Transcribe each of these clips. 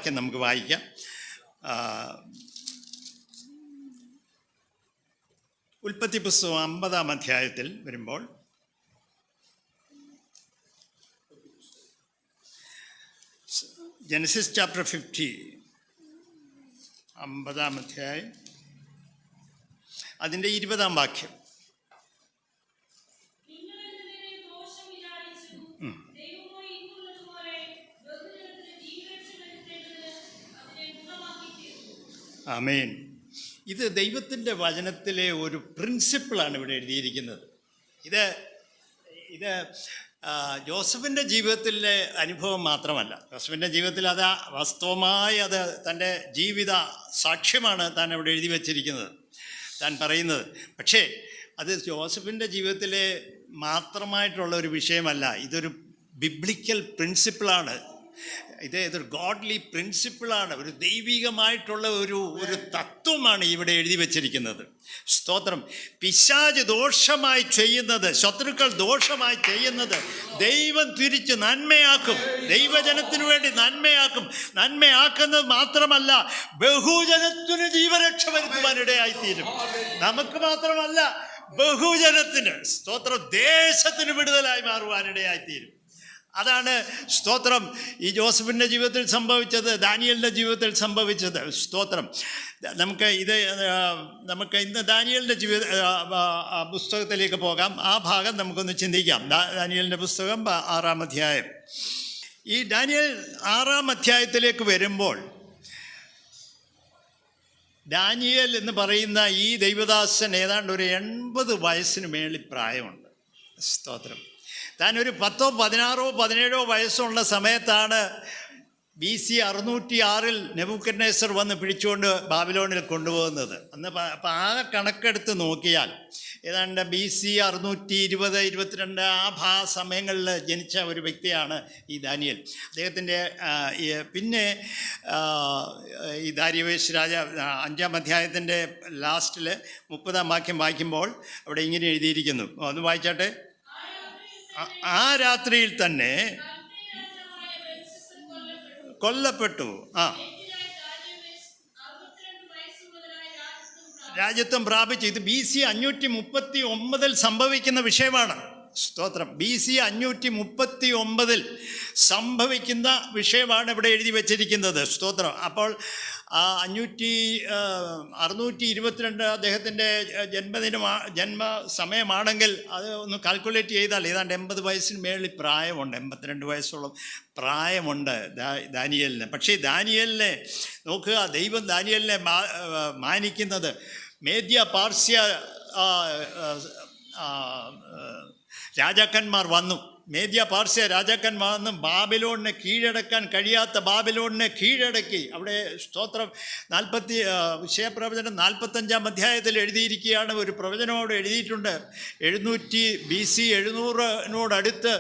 വാക്യം നമുക്ക് വായിക്കാം. ഉൽപ്പത്തി പുസ്തകം 50-ാം അധ്യായത്തിൽ വരുമ്പോൾ ജെനസിസ് ചാപ്റ്റർ 50, 50-ാം അധ്യായം അതിൻ്റെ 20-ാം വാക്യം. ആമേൻ. ഇത് ദൈവത്തിൻ്റെ വചനത്തിലെ ഒരു പ്രിൻസിപ്പിളാണ് ഇവിടെ എഴുതിയിരിക്കുന്നത്. ഇത് ജോസഫിൻ്റെ ജീവിതത്തിലെ അനുഭവം മാത്രമല്ല. ജോസഫിൻ്റെ ജീവിതത്തിൽ അത് വാസ്തവമായി അത് തൻ്റെ ജീവിത സാക്ഷ്യമാണ് താൻ അവിടെ എഴുതി വച്ചിരിക്കുന്നത്, താൻ പറയുന്നത്. പക്ഷേ അത് ജോസഫിൻ്റെ ജീവിതത്തിലെ മാത്രമായിട്ടുള്ള ഒരു വിഷയമല്ല. ഇതൊരു ബിബ്ലിക്കൽ പ്രിൻസിപ്പിളാണ്. ഇതൊരു ഗോഡ്ലി പ്രിൻസിപ്പിളാണ്. ഒരു ദൈവികമായിട്ടുള്ള ഒരു തത്വമാണ് ഇവിടെ എഴുതി വച്ചിരിക്കുന്നത്. സ്തോത്രം. പിശാച് ദോഷമായി ചെയ്യുന്നത്, ശത്രുക്കൾ ദോഷമായി ചെയ്യുന്നത് ദൈവം തിരിച്ച് നന്മയാക്കും. ദൈവജനത്തിനു വേണ്ടി നന്മയാക്കുന്നത് മാത്രമല്ല, ബഹുജനത്തിന് ജീവരക്ഷ വരുത്തുവാനിടയായിത്തീരും. നമുക്ക് മാത്രമല്ല, ബഹുജനത്തിന്, സ്തോത്രം, ദേശത്തിന് വിടുതലായി മാറുവാനിടയായിത്തീരും. അതാണ് സ്തോത്രം ഈ ജോസഫിൻ്റെ ജീവിതത്തിൽ സംഭവിച്ചത്, ദാനിയേലിൻ്റെ ജീവിതത്തിൽ സംഭവിച്ചത്. സ്തോത്രം. നമുക്ക് ഇന്ന് ദാനിയേലിൻ്റെ പുസ്തകത്തിലേക്ക് പോകാം. ആ ഭാഗം നമുക്കൊന്ന് ചിന്തിക്കാം. ദാനിയേലിൻ്റെ പുസ്തകം 6-ാം അധ്യായം. ഈ ദാനിയേൽ 6-ാം അധ്യായത്തിലേക്ക് വരുമ്പോൾ ദാനിയേൽ എന്ന് പറയുന്ന ഈ ദൈവദാസൻ ഏതാണ്ട് ഒരു 80 വയസ്സിന് മേളിൽ പ്രായമുണ്ട്. സ്തോത്രം. താൻ ഒരു 10, 16, 17 വയസ്സുള്ള സമയത്താണ് BC 606 നെബൂഖദ്നേസർ വന്ന് പിടിച്ചുകൊണ്ട് ബാബിലോണിൽ കൊണ്ടുപോകുന്നത്. അപ്പം ആ കണക്കെടുത്ത് നോക്കിയാൽ ഏതാണ്ട് BC 620, 22 ആ സമയങ്ങളിൽ ജനിച്ച ഒരു വ്യക്തിയാണ് ഈ ദാനിയേൽ. അദ്ദേഹത്തിൻ്റെ പിന്നെ ഈ ദാരിവേശ് രാജ 5-ാം അധ്യായത്തിൻ്റെ ലാസ്റ്റിൽ 30-ാം വാക്യം വായിക്കുമ്പോൾ അവിടെ ഇങ്ങനെ എഴുതിയിരിക്കുന്നു. ഒന്ന് വായിച്ചാട്ടെ. ആ രാത്രിയിൽ തന്നെ കൊല്ലപ്പെട്ടു. രാജ്യത്വം പ്രാപിച്ചു. ഇത് BC 539 സംഭവിക്കുന്ന വിഷയമാണ്. സ്തോത്രം. BC 539 സംഭവിക്കുന്ന വിഷയമാണ് ഇവിടെ എഴുതി വച്ചിരിക്കുന്നത്. സ്തോത്രം. അപ്പോൾ 622 അദ്ദേഹത്തിൻ്റെ ജന്മസമയമാണെങ്കിൽ അത് ഒന്ന് കാൽക്കുലേറ്റ് ചെയ്താൽ ഏതാണ്ട് 80 വയസ്സിന് മേളിൽ പ്രായമുണ്ട്. 82 വയസ്സോളം പ്രായമുണ്ട് ദാനിയേലിന്. പക്ഷേ ദാനിയേലിനെ നോക്കുക, ദൈവം ദാനിയേലിനെ മാനിക്കുന്നത്. മേദ്യ പാർസ്യ രാജാക്കന്മാർ വന്നു. മേദ്യ പാർസ്യ രാജാക്കന്മാർ വന്ന് ബാബിലോണിനെ കീഴടക്കാൻ കഴിയാത്ത ബാബിലോണിനെ കീഴടക്കി. അവിടെ സ്തോത്രം 40 വിഷയപ്രവചനം 45-ാം അധ്യായത്തിൽ എഴുതിയിരിക്കുകയാണ്. ഒരു പ്രവചനം അവിടെ എഴുതിയിട്ടുണ്ട്. 700 BC 700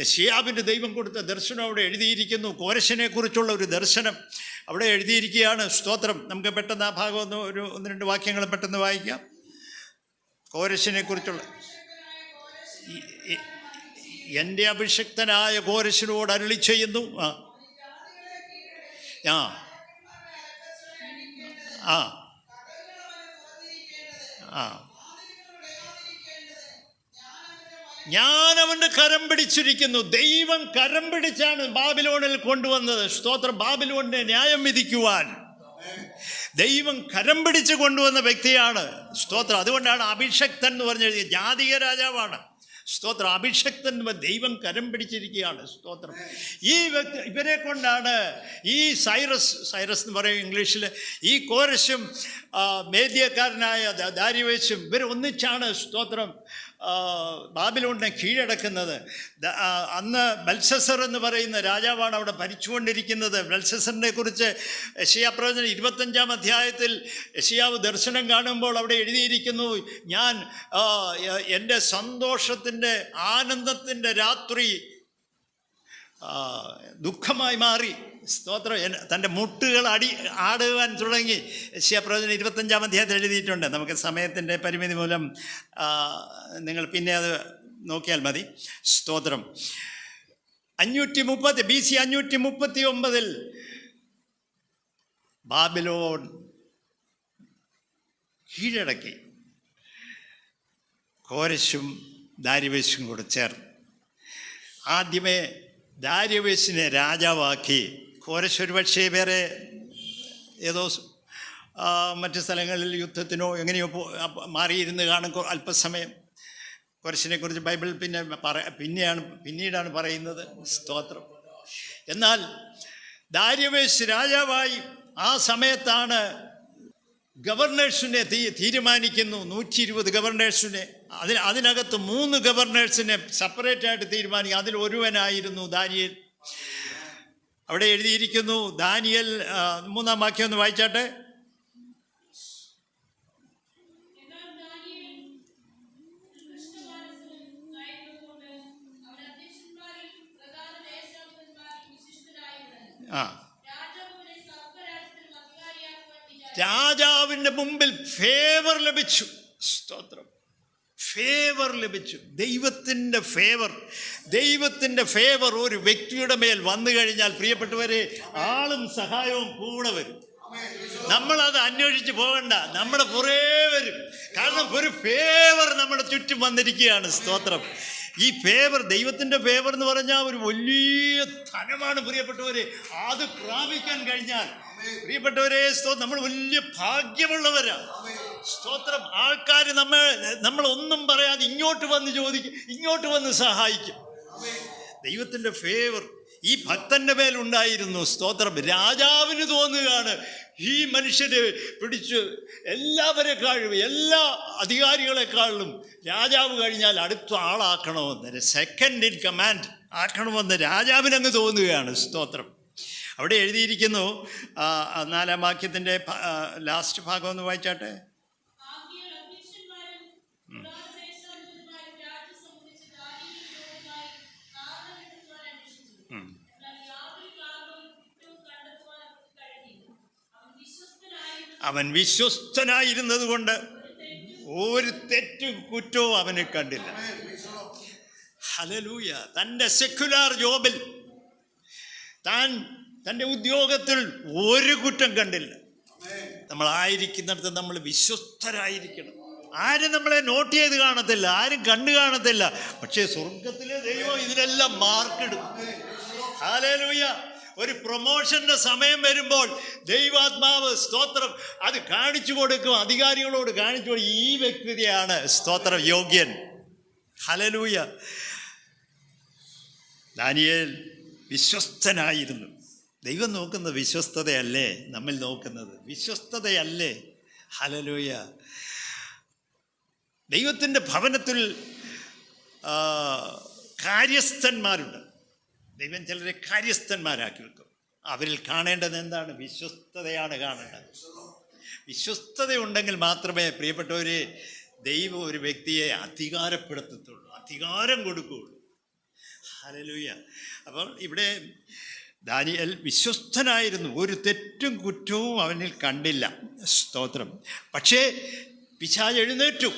യെശയ്യാവിൻ്റെ ദൈവം കൊടുത്ത ദർശനം അവിടെ എഴുതിയിരിക്കുന്നു. കോരശിനെ കുറിച്ചുള്ള ഒരു ദർശനം അവിടെ എഴുതിയിരിക്കുകയാണ്. സ്തോത്രം. നമുക്ക് പെട്ടെന്ന് ആ ഭാഗം ഒന്ന് 1-2 വാക്യങ്ങൾ പെട്ടെന്ന് വായിക്കാം. കോരശിനെ കുറിച്ചുള്ള എൻ്റെ അഭിഷിക്തനായ കോരശിനോട് അരുളി ചെയ്യുന്നു. ഞാൻ അവൻ്റെ കരം പിടിച്ചിരിക്കുന്നു. ദൈവം കരം പിടിച്ചാണ് ബാബിലോണിൽ കൊണ്ടുവന്നത്. സ്തോത്രം. ബാബിലോണിനെ ന്യായം വിധിക്കുവാൻ ദൈവം കരം പിടിച്ച് കൊണ്ടുവന്ന വ്യക്തിയാണ്. സ്തോത്രം. അതുകൊണ്ടാണ് അഭിഷക്തൻ എന്ന് പറഞ്ഞെഴുതിയ ജാതീയ രാജാവാണ്. സ്തോത്രം. അഭിഷക്തൻ ദൈവം കരം പിടിച്ചിരിക്കുകയാണ്. സ്തോത്രം. ഈ വ്യക്തി, ഇവരെ കൊണ്ടാണ് ഈ സൈറസ് എന്ന് പറയും ഇംഗ്ലീഷിൽ, ഈ കോരശും മേദ്യക്കാരനായ ദാരിവേശും ഇവർ ഒന്നിച്ചാണ് സ്തോത്രം ബാബിലോണിനെ കീഴടക്കുന്നത്. അന്ന് ബെൽഷസ്സർ എന്ന് പറയുന്ന രാജാവാണ് അവിടെ ഭരിച്ചുകൊണ്ടിരിക്കുന്നത്. ബെൽഷസ്സറിനെ കുറിച്ച് യെശയ്യാ പ്രവചനം 25-ാം അധ്യായത്തിൽ യെശയ്യാവ് ദർശനം കാണുമ്പോൾ അവിടെ എഴുതിയിരിക്കുന്നു, ഞാൻ എൻ്റെ സന്തോഷത്തിൻ്റെ ആനന്ദത്തിൻ്റെ രാത്രി ദുഃഖമായി മാറി. സ്തോത്രം. തൻ്റെ മുട്ടുകൾ ആടുവാൻ തുടങ്ങി. യെശയ്യാ പ്രവചനം 25-ാം അധ്യായത്തിൽ എഴുതിയിട്ടുണ്ട്. നമുക്ക് സമയത്തിൻ്റെ പരിമിതി മൂലം നിങ്ങൾ പിന്നെ അത് നോക്കിയാൽ മതി. സ്തോത്രം. BC 539 ബാബിലോൺ കീഴടക്കി. കോരശും ദാരിവേശും കൂടെ ചേർന്ന് ആദ്യമേ ദാരിവേശിനെ രാജാവാക്കി. കോരശ് ഒരു പക്ഷേ വേറെ ഏതോ മറ്റ് സ്ഥലങ്ങളിൽ യുദ്ധത്തിനോ എങ്ങനെയോ മാറിയിരുന്ന് കാണും അല്പസമയം. കോരശിനെ കുറിച്ച് ബൈബിൾ പിന്നീടാണ് പറയുന്നത്. സ്തോത്രം. എന്നാൽ ദാരിവേശ് രാജാവായി ആ സമയത്താണ് ഗവർണേഴ്സിനെ തീരുമാനിക്കുന്നു. 120 ഗവർണേഴ്സിനെ, അതിനകത്ത് 3 ഗവർണേഴ്സിനെ സെപ്പറേറ്റായിട്ട് തീരുമാനിക്കും. അതിൽ ഒരുവനായിരുന്നു ദാനിയേൽ. അവിടെ എഴുതിയിരിക്കുന്നു, ദാനിയേൽ 3-ാം വാക്യം ഒന്ന് വായിച്ചാട്ടെ. രാജാവിൻ്റെ മുമ്പിൽ ഫേവർ ലഭിച്ചു. സ്തോത്രം. ഫേവർ ലഭിച്ചു. ദൈവത്തിൻ്റെ ഫേവർ ഒരു വ്യക്തിയുടെ മേൽ വന്നു കഴിഞ്ഞാൽ പ്രിയപ്പെട്ടവരെ, ആളും സഹായവും കൂടെ വരും. നമ്മളത് അന്വേഷിച്ച് പോകണ്ട, നമ്മുടെ പുറേ വരും. കാരണം ഒരു ഫേവർ നമ്മുടെ ചുറ്റും വന്നിരിക്കുകയാണ്. സ്തോത്രം. ഈ ഫേവർ, ദൈവത്തിൻ്റെ ഫേവർ എന്ന് പറഞ്ഞാൽ ഒരു വലിയ ധനമാണ് പ്രിയപ്പെട്ടവരെ. അത് പ്രാപിക്കാൻ കഴിഞ്ഞാൽ പ്രിയപ്പെട്ടവരെ, നമ്മൾ വലിയ ഭാഗ്യമുള്ളവരാണ്. സ്തോത്രം. ആൾക്കാർ നമ്മളൊന്നും പറയാതെ ഇങ്ങോട്ട് വന്ന് ചോദിക്കും, ഇങ്ങോട്ട് വന്ന് സഹായിക്കും. ദൈവത്തിൻ്റെ ഫേവർ ഈ ഭക്തന്റെ മേലുണ്ടായിരുന്നു. സ്തോത്രം. രാജാവിന് തോന്നുകയാണ് ഈ മനുഷ്യരെ പിടിച്ച് എല്ലാവരെക്കാളും, എല്ലാ അധികാരികളെക്കാളും രാജാവ് കഴിഞ്ഞാൽ അടുത്ത ആളാക്കണമെന്ന്, സെക്കൻഡ് ഇൻ കമാൻഡ് ആക്കണമെന്ന് രാജാവിനങ്ങ് തോന്നുകയാണ്. സ്തോത്രം. അവിടെ എഴുതിയിരിക്കുന്നു, 4-ാം വാക്യത്തിൻ്റെ ലാസ്റ്റ് ഭാഗം ഒന്ന് വായിച്ചാട്ടെ. അവൻ വിശ്വസ്തനായിരുന്നത് കൊണ്ട് ഒരു തെറ്റും കുറ്റവും അവന് കണ്ടില്ല. ഹല്ലേലൂയ. തൻ്റെ സെക്യുലർ ജോബിൽ, തൻ്റെ ഉദ്യോഗത്തിൽ ഒരു കുറ്റം കണ്ടില്ല. നമ്മളായിരിക്കുന്നിടത്ത് നമ്മൾ വിശ്വസ്തരായിരിക്കണം. ആരും നമ്മളെ നോട്ട് ചെയ്ത് കാണത്തില്ല, ആരും കണ്ടു കാണത്തില്ല. പക്ഷേ സ്വർഗത്തിലെ ദൈവം ഇതിനെല്ലാം മാർക്കിടും. ഹല്ലേലൂയ. ഒരു പ്രൊമോഷന്റെ സമയം വരുമ്പോൾ ദൈവാത്മാവ്, സ്തോത്രം, അത് കാണിച്ചു കൊടുക്കും. അധികാരികളോട് കാണിച്ചു കൊടുക്കും, ഈ വ്യക്തിയാണ് സ്തോത്രം യോഗ്യൻ. ഹല്ലേലൂയ. ദാനിയേൽ വിശ്വസ്തനായിരുന്നു. ദൈവം നോക്കുന്നത് വിശ്വസ്തതയല്ലേ? നമ്മൾ നോക്കുന്നത് വിശ്വസ്തതയല്ലേ? ഹല്ലേലൂയ. ദൈവത്തിൻ്റെ ഭവനത്തിൽ കാര്യസ്ഥന്മാരുണ്ട്. ദൈവം ചിലരെ കാര്യസ്ഥന്മാരാക്കി വെക്കും. അവരിൽ കാണേണ്ടത് എന്താണ്? വിശ്വസ്തതയാണ് കാണേണ്ടത്. വിശ്വസ്തതയുണ്ടെങ്കിൽ മാത്രമേ പ്രിയപ്പെട്ടവരെ ദൈവം ഒരു വ്യക്തിയെ അധികാരപ്പെടുത്തത്തുള്ളൂ, അധികാരം കൊടുക്കുകയുള്ളൂ. ഹല്ലേലൂയ. അപ്പോൾ ഇവിടെ ദാനിയേൽ വിശ്വസ്തനായിരുന്നു, ഒരു തെറ്റും കുറ്റവും അവനിൽ കണ്ടില്ല. സ്തോത്രം. പക്ഷേ പിശാച് എഴുന്നേറ്റു.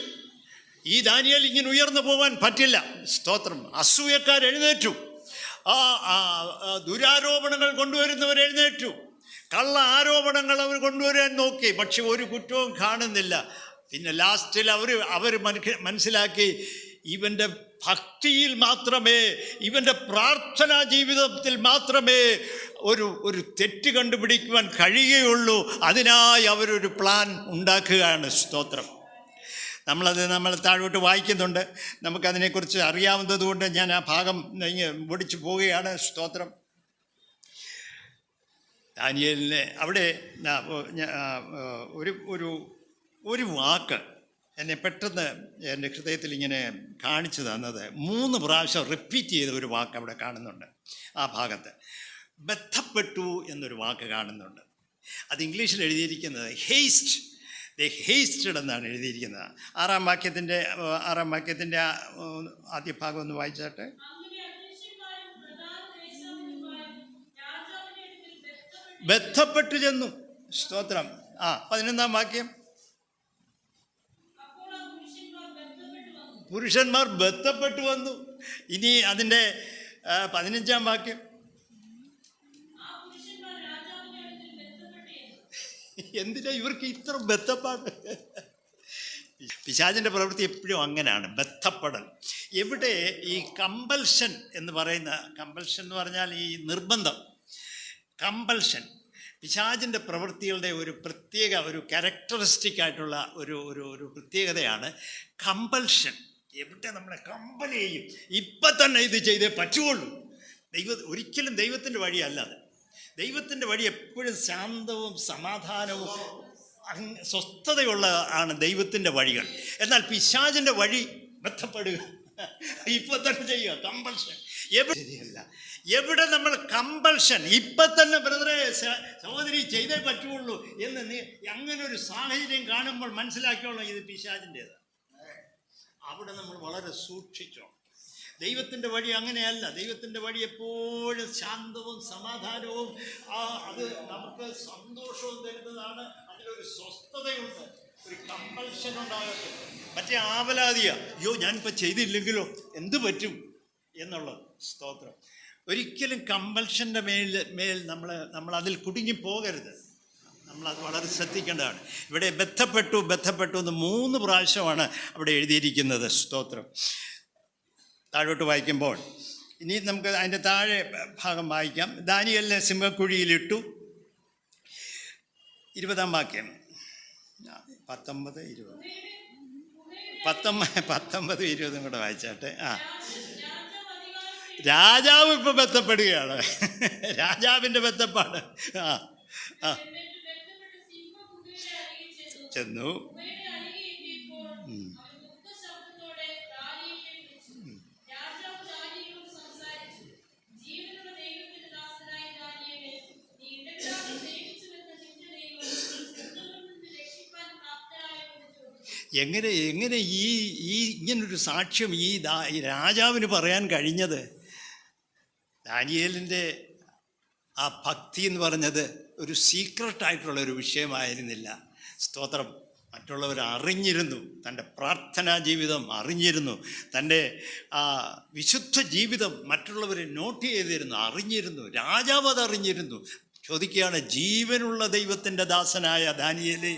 ഈ ദാനിയേൽ ഇങ്ങനെ ഉയർന്നു പോകാൻ പറ്റില്ല. സ്തോത്രം. അസൂയക്കാർ എഴുന്നേറ്റു. ദുരാരോപണങ്ങൾ കൊണ്ടുവരുന്നവർ എഴുന്നേറ്റു. കള്ള ആരോപണങ്ങൾ അവർ കൊണ്ടുവരാൻ നോക്കി. പക്ഷെ ഒരു കുറ്റവും കാണുന്നില്ല. പിന്നെ ലാസ്റ്റിൽ അവർ മനസ്സിലാക്കി, ഇവൻ്റെ ഭക്തിയിൽ മാത്രമേ, ഇവൻ്റെ പ്രാർത്ഥനാ ജീവിതത്തിൽ മാത്രമേ ഒരു തെറ്റ് കണ്ടുപിടിക്കുവാൻ കഴിയുകയുള്ളൂ. അതിനായി അവരൊരു പ്ലാൻ ഉണ്ടാക്കുകയാണ്. സ്തോത്രം. നമ്മൾ താഴോട്ട് വായിക്കുന്നുണ്ട്. നമുക്കതിനെക്കുറിച്ച് അറിയാവുന്നത് കൊണ്ട് ഞാൻ ആ ഭാഗം ഓടിച്ചു പോവുകയാണ്. സ്തോത്രം. ദാനിയേലിനെ അവിടെ ഒരു വാക്ക് എന്നെ പെട്ടെന്ന് എൻ്റെ ഹൃദയത്തിൽ ഇങ്ങനെ കാണിച്ചു തന്നത്, 3 പ്രാവശ്യം റിപ്പീറ്റ് ചെയ്ത ഒരു വാക്ക് അവിടെ കാണുന്നുണ്ട്. ആ ഭാഗത്ത് ബന്ധപ്പെട്ടു എന്നൊരു വാക്ക് കാണുന്നുണ്ട്. അത് ഇംഗ്ലീഷിൽ എഴുതിയിരിക്കുന്നത് ഹേസ്റ്റ്. ഹേസ്റ്റഡ് എന്നാണ് എഴുതിയിരിക്കുന്നത്. 6-ാം വാക്യത്തിൻ്റെ ആദ്യ ഭാഗം ഒന്ന് വായിച്ചാട്ടെ. ബന്ധപ്പെട്ടു ചെന്നു. സ്തോത്രം. 11-ാം വാക്യം. പുരുഷന്മാർ ബന്ധപ്പെട്ടു വന്നു. ഇനി അതിൻ്റെ 15-ാം വാക്യം. എന്തിനാ ഇവർക്ക് ഇത്ര ബന്ധപ്പാട്? പിശാചിൻ്റെ പ്രവൃത്തി എപ്പോഴും അങ്ങനെയാണ്, ബന്ധപ്പെടൽ. എവിടെ ഈ കമ്പൽഷൻ എന്ന് പറഞ്ഞാൽ ഈ നിർബന്ധം, കമ്പൽഷൻ പിശാചിൻ്റെ പ്രവൃത്തികളുടെ ഒരു ക്യാരക്ടറിസ്റ്റിക് ആയിട്ടുള്ള ഒരു പ്രത്യേകതയാണ് കമ്പൽഷൻ. എവിടെ നമ്മളെ കമ്പൽ ചെയ്യും, ഇപ്പം തന്നെ ഇത് ചെയ്തേ പറ്റുള്ളൂ. ഒരിക്കലും ദൈവത്തിൻ്റെ വഴിയല്ല അത്. ദൈവത്തിൻ്റെ വഴി എപ്പോഴും ശാന്തവും സമാധാനവും സ്വസ്ഥതയുള്ള ആണ് ദൈവത്തിൻ്റെ വഴികൾ. എന്നാൽ പിശാചിൻ്റെ വഴി ബന്ധപ്പെടുക, ഇപ്പം തന്നെ ചെയ്യുക, കമ്പൽഷൻ. ശരിയല്ല. എവിടെ നമ്മൾ കമ്പൽഷൻ, ഇപ്പം തന്നെ ബ്രദറെ സഹോദരി ചെയ്തേ പറ്റുള്ളൂ എന്ന് അങ്ങനെ ഒരു സാഹചര്യം കാണുമ്പോൾ മനസ്സിലാക്കിയോളാം ഇത് പിശാചിൻ്റേതാണ്. അവിടെ നമ്മൾ വളരെ സൂക്ഷിച്ചോ. ദൈവത്തിൻ്റെ വഴി അങ്ങനെയല്ല. ദൈവത്തിൻ്റെ വഴി എപ്പോഴും ശാന്തവും സമാധാനവും അത് നമുക്ക് സന്തോഷവും തരുന്നതാണ്. അതിലൊരു സ്വസ്ഥതയുണ്ട്, ഒരു കമ്പൽഷൻ ഉണ്ടാകത്തില്ല. മറ്റേ ആവലാതിയാ, അയ്യോ ഞാനിപ്പോൾ ചെയ്തില്ലെങ്കിലോ എന്ത് പറ്റും എന്നുള്ളത്. സ്തോത്രം. ഒരിക്കലും കമ്പൽഷൻ്റെ മേൽ നമ്മൾ അതിൽ കുടുങ്ങി പോകരുത്. നമ്മളത് വളരെ ശ്രദ്ധിക്കേണ്ടതാണ്. ഇവിടെ ബന്ധപ്പെട്ടു എന്ന് 3 പ്രാവശ്യമാണ് അവിടെ എഴുതിയിരിക്കുന്നത്. സ്തോത്രം. താഴോട്ട് വായിക്കുമ്പോൾ ഇനി നമുക്ക് അതിൻ്റെ താഴെ ഭാഗം വായിക്കാം. ദാനിയേലിനെ സിംഹക്കുഴിയിലിട്ടു. 20-ാം വാക്യം, 19, 20 കൂടെ വായിച്ചാട്ടെ. രാജാവ് ഇപ്പം ബന്ധപ്പെടുകയാണ്. രാജാവിൻ്റെ ബന്ധപ്പാട്. ചെന്നു. എങ്ങനെ ഇങ്ങനൊരു സാക്ഷ്യം ഈ രാജാവിന് പറയാൻ കഴിഞ്ഞത്? ദാനിയേലിൻ്റെ ആ ഭക്തി എന്ന് പറഞ്ഞത് ഒരു സീക്രട്ടായിട്ടുള്ളൊരു വിഷയമായിരുന്നില്ല. സ്തോത്രം. മറ്റുള്ളവർ അറിഞ്ഞിരുന്നു, തൻ്റെ പ്രാർത്ഥനാ ജീവിതം അറിഞ്ഞിരുന്നു, തൻ്റെ വിശുദ്ധ ജീവിതം മറ്റുള്ളവർ നോട്ട് ചെയ്തിരുന്നു, അറിഞ്ഞിരുന്നു. രാജാവ് അത് അറിഞ്ഞിരുന്നു. ചോദിക്കുകയാണ്, ജീവനുള്ള ദൈവത്തിൻ്റെ ദാസനായ ദാനിയേലേ,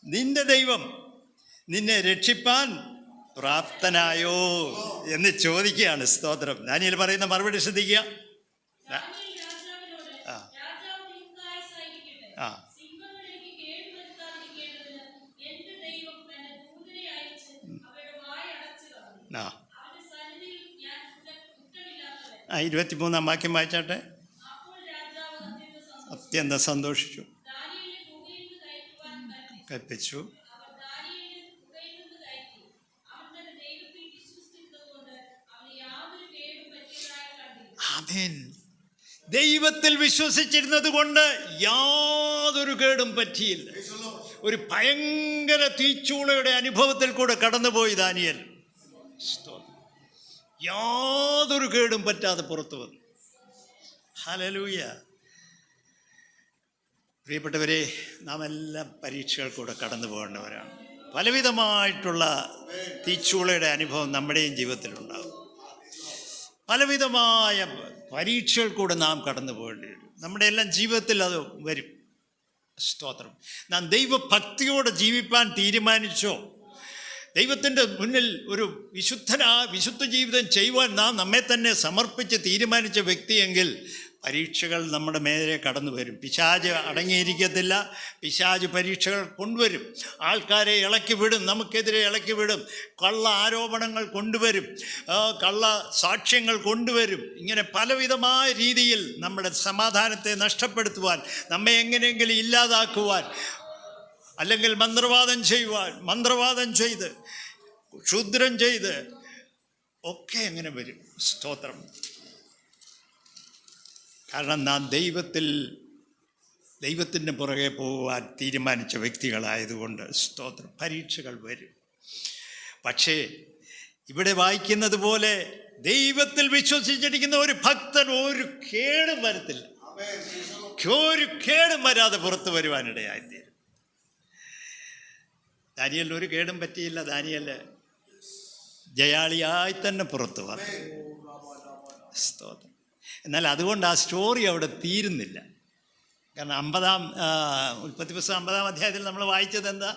നിന്റെ ദൈവം നിന്നെ രക്ഷിപ്പാൻ പ്രാപ്തനായോ എന്ന് ചോദിക്കുകയാണ്. സ്തോത്രം. ദാനിയേൽ പറയുന്ന മറുപടി ശ്രദ്ധിക്കുക. ആ 23-ാം വാക്യം വായിച്ചാട്ടെ. അത്യന്തം സന്തോഷിച്ചു, കൽപ്പിച്ചു. ആമേൻ. ദൈവത്തിൽ വിശ്വസിച്ചിരുന്നത് കൊണ്ട് യാതൊരു കേടും പറ്റിയില്ല. ഒരു ഭയങ്കര തീച്ചൂളയുടെ അനുഭവത്തിൽ കൂടെ കടന്നുപോയി ദാനിയേൽ. യാതൊരു കേടും പറ്റാതെ പുറത്തു വന്നു. ഹല്ലേലൂയ. പ്രിയപ്പെട്ടവരെ, നാം എല്ലാം പരീക്ഷകൾ കൂടെ കടന്നു പോകേണ്ടവരാണ്. പലവിധമായിട്ടുള്ള തീച്ചൂളയുടെ അനുഭവം നമ്മുടെയും ജീവിതത്തിലുണ്ടാകും. പലവിധമായ പരീക്ഷകൾ കൂടെ നാം കടന്നു പോകേണ്ടി വരും. നമ്മുടെ എല്ലാം ജീവിതത്തിൽ അത് വരും. സ്തോത്രം. നാം ദൈവഭക്തിയോടെ ജീവിപ്പാൻ തീരുമാനിച്ചോ, ദൈവത്തിൻ്റെ മുന്നിൽ ഒരു വിശുദ്ധ ജീവിതം ചെയ്യുവാൻ നാം നമ്മെ തന്നെ സമർപ്പിച്ച് തീരുമാനിച്ച വ്യക്തിയെങ്കിൽ പരീക്ഷകൾ നമ്മുടെ മേലെ കടന്നു വരും. പിശാച് അടങ്ങിയിരിക്കത്തില്ല. പിശാച് പരീക്ഷകൾ കൊണ്ടുവരും. ആൾക്കാരെ ഇളക്കി വിടും, നമുക്കെതിരെ ഇളക്കി വിടും. കള്ള ആരോപണങ്ങൾ കൊണ്ടുവരും, കള്ള സാക്ഷ്യങ്ങൾ കൊണ്ടുവരും. ഇങ്ങനെ പലവിധമായ രീതിയിൽ നമ്മുടെ സമാധാനത്തെ നഷ്ടപ്പെടുത്തുവാൻ, നമ്മെ എങ്ങനെയെങ്കിലും ഇല്ലാതാക്കുവാൻ, അല്ലെങ്കിൽ മന്ത്രവാദം ചെയ്ത് ക്ഷുദ്രം ചെയ്ത് ഒക്കെ അങ്ങനെ വരും. സ്തോത്രം. കാരണം നാം ദൈവത്തിൻ്റെ പുറകെ പോകുവാൻ തീരുമാനിച്ച വ്യക്തികളായതുകൊണ്ട് സ്തോത്രം, പരീക്ഷകൾ വരും. പക്ഷേ ഇവിടെ വായിക്കുന്നത് പോലെ ദൈവത്തിൽ വിശ്വസിച്ചിരിക്കുന്ന ഒരു ഭക്തൻ ഒരു കേടും വരത്തില്ല. ഒരു കേടും വരാതെ പുറത്തു വരുവാനിടയായിത്തീരും. ദാനിയേലിന് ഒരു കേടും പറ്റിയില്ല. ദാനിയേൽ ജയാളിയായി തന്നെ പുറത്തു വന്നു. സ്തോത്രം. എന്നാൽ അതുകൊണ്ട് ആ സ്റ്റോറി അവിടെ തീരുന്നില്ല. കാരണം 50-ാം ഉൽപ്പത്തി പുസ്തകം 50-ാം അധ്യായത്തിൽ നമ്മൾ വായിച്ചത് എന്താ?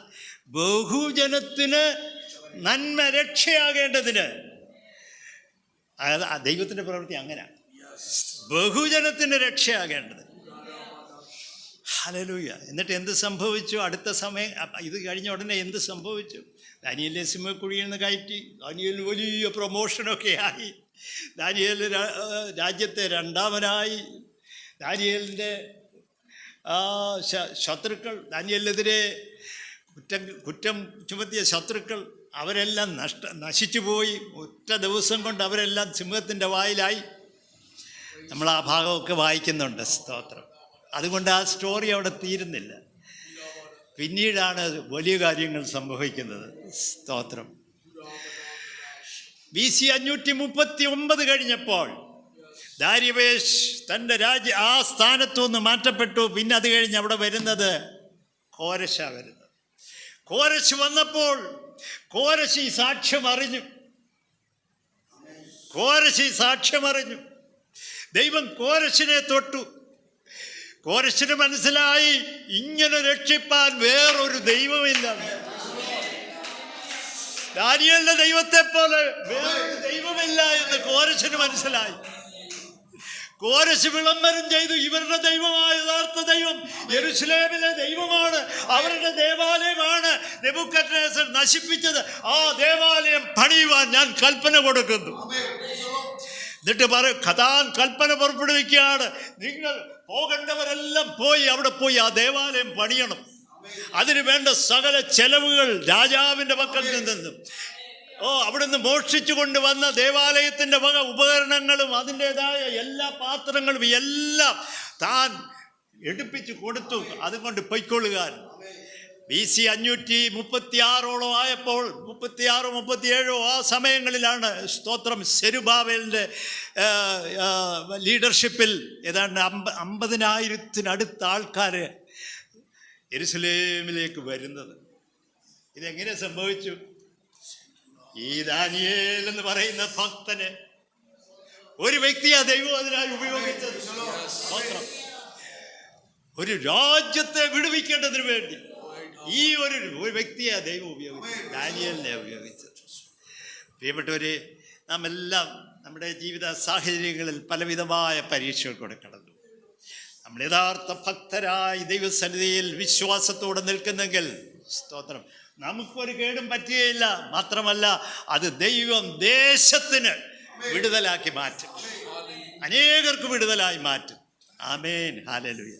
ബഹുജനത്തിന് നന്മ രക്ഷയാകേണ്ടതിന്. അതായത് ദൈവത്തിൻ്റെ പ്രവൃത്തി അങ്ങനെയാണ്, ബഹുജനത്തിന് രക്ഷയാകേണ്ടത്. ഹല്ലേലൂയ. എന്നിട്ട് എന്ത് സംഭവിച്ചു? അടുത്ത സമയം ഇത് കഴിഞ്ഞ ഉടനെ എന്ത് സംഭവിച്ചു? ദാനിയേലിനെ സിംഹക്കുഴിയിൽ നിന്ന് കയറ്റി. ദാനിയേലിന് വലിയ പ്രൊമോഷനൊക്കെ ആയി. ദാനിയേൽ രാജ്യത്തെ രണ്ടാമനായി. ദാനിയേലിൻ്റെ ശത്രുക്കൾ, ദാനിയേലിനെതിരെ കുറ്റം ചുമത്തിയ ശത്രുക്കൾ അവരെല്ലാം നശിച്ചു പോയി. ഒറ്റ ദിവസം കൊണ്ട് അവരെല്ലാം സിംഹത്തിൻ്റെ വായിലായി. നമ്മൾ ആ ഭാഗമൊക്കെ വായിക്കുന്നുണ്ട്. സ്തോത്രം. അതുകൊണ്ട് ആ സ്റ്റോറി അവിടെ തീരുന്നില്ല. പിന്നീടാണ് വലിയ കാര്യങ്ങൾ സംഭവിക്കുന്നത്. സ്തോത്രം. BC 539 കഴിഞ്ഞപ്പോൾ ദാരിവേഷ് തൻ്റെ ആ സ്ഥാനത്തു നിന്ന് മാറ്റപ്പെട്ടു. പിന്നെ അത് കഴിഞ്ഞ് അവിടെ വരുന്നത് കോരശാണ് വരുന്നത്. കോരശ് വന്നപ്പോൾ കോരശ് ഈ സാക്ഷ്യം അറിഞ്ഞു. ദൈവം കോരശിനെ തൊട്ടു. കോരശിന് മനസ്സിലായി ഇങ്ങനെ രക്ഷിപ്പാൻ വേറൊരു ദൈവമില്ല. ദാനിയേലിന്റെ ദൈവത്തെ പോലെ വേറൊരു ദൈവമില്ല എന്ന് കോരശിന് മനസ്സിലായി. കോരശ് വിളംബരം ചെയ്തു, ഇവരുടെ ദൈവമായ യഥാർത്ഥ ദൈവം യെരൂശലേമിലെ ദൈവമാണ്, അവരുടെ ദേവാലയമാണ് നെബൂഖദ്നേസർ നശിപ്പിച്ചത്. ആ ദേവാലയം പണിയുവാൻ ഞാൻ കൽപ്പന കൊടുക്കുന്നു. എന്നിട്ട് കൽപ്പന പുറപ്പെടുവിക്കുകയാണ്, നിങ്ങൾ പോകേണ്ടവരെല്ലാം പോയി അവിടെ പോയി ആ ദേവാലയം പണിയണം. അതിന് വേണ്ട സകല ചെലവുകൾ രാജാവിൻ്റെ പക്കൽ നിന്നും അവിടുന്ന് മോഷ്ടിച്ചു കൊണ്ടുവന്ന ദേവാലയത്തിൻ്റെ വക ഉപകരണങ്ങളും അതിൻ്റെതായ എല്ലാ പാത്രങ്ങളും എല്ലാം താൻ എടുപ്പിച്ചു കൊടുത്തു. അതുകൊണ്ട് പൊയ്ക്കൊള്ളുകാൻ. BC 536 ആയപ്പോൾ 36-37 ആ സമയങ്ങളിലാണ് സ്തോത്രം സെരുബാബേലിൻ്റെ ലീഡർഷിപ്പിൽ ഏതാണ്ട് 50,000-അടുത്ത ആൾക്കാർ യെരൂശലേമിലേക്ക് വരുന്നത്. ഇതെങ്ങനെ സംഭവിച്ചു? ഈ ദാനിയേൽ എന്ന് പറയുന്ന ഭക്തന് ഒരു വ്യക്തിയാ ദൈവം അതിനായി ഉപയോഗിച്ചത്. സ്തോത്രം. ഒരു രാജ്യത്തെ വിടുവിക്കേണ്ടതിന് വേണ്ടി ഈ ഒരു വ്യക്തിയെ ദൈവം ഉപയോഗിച്ചത്, ദാനിയേലിനെ ഉപയോഗിച്ചത്. പ്രിയപ്പെട്ടവരെ, നാം എല്ലാം നമ്മുടെ ജീവിത സാഹചര്യങ്ങളിൽ പലവിധമായ പരീക്ഷകൾ കടന്നു. നമ്മൾ യഥാർത്ഥ ഭക്തരായി ദൈവസന്നിധിയിൽ വിശ്വാസത്തോടെ നിൽക്കുന്നെങ്കിൽ സ്തോത്രം, നമുക്കൊരു കേടും പറ്റുകയില്ല. മാത്രമല്ല, അത് ദൈവം ദേശത്തിന് വിടുതലാക്കി മാറ്റും, അനേകർക്ക് വിടുതലായി മാറ്റും. ആമേൻ. ഹല്ലേലൂയ.